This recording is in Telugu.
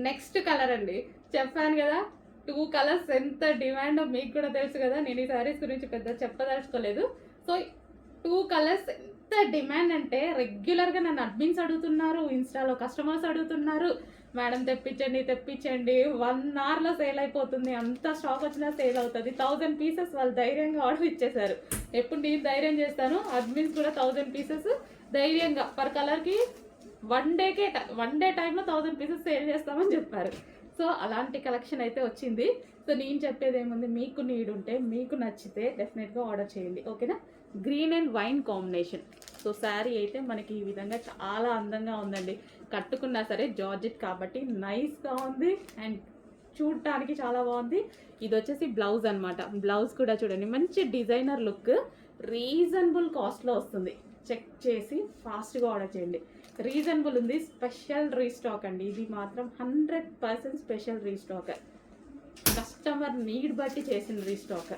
నెక్స్ట్ కలర్ అండి, చెప్పాను కదా 2 కలర్స్ ఎంత డిమాండ్ మీకు కూడా తెలుసు కదా. నేను ఈ సారీస్ గురించి పెద్ద చెప్పదలుచుకోలేదు. సో 2 కలర్స్ ఎంత డిమాండ్ అంటే రెగ్యులర్గా నన్ను అడ్మిన్స్ అడుగుతున్నారు, ఇన్స్టాలో కస్టమర్స్ అడుగుతున్నారు, మేడం తెప్పించండి తెప్పించండి. 1 అవర్లో సేల్ అయిపోతుంది, అంత స్టాక్ వచ్చినా సేల్ అవుతుంది. 1000 పీసెస్ వాళ్ళు ధైర్యంగా ఆర్డర్ ఇచ్చేసారు. ఎప్పుడు నేను ధైర్యం చేస్తాను, అడ్మిన్స్ కూడా 1000 పీసెస్ ధైర్యంగా పర్ కలర్కి 1 డే టైంలో 1000 పీసెస్ సేల్ చేస్తామని చెప్పారు. సో అలాంటి కలెక్షన్ అయితే వచ్చింది. సో నేను చెప్పేది ఏముంది, మీకు నీడ్ ఉంటే మీకు నచ్చితే డెఫినెట్గా ఆర్డర్ చేయండి, ఓకేనా. Green and wine combination. So sari అయితే మనకి ఈ విధంగా చాలా అందంగా ఉందండి. కట్టుకున్నా సరే జార్జెట్ కాబట్టి నైస్గా ఉంది అండ్ చూడటానికి చాలా బాగుంది. ఇది వచ్చేసి బ్లౌజ్ అనమాట. బ్లౌజ్ కూడా చూడండి మంచి డిజైనర్ లుక్, రీజనబుల్ కాస్ట్లో వస్తుంది. చెక్ చేసి ఫాస్ట్గా ఆర్డర్ చేయండి. రీజనబుల్ ఉంది, స్పెషల్ రీస్టాక్ అండి. ఇది మాత్రం 100% స్పెషల్ రీస్టాక్, కస్టమర్ నీడ్ బట్టి చేసిన రీస్టాక్.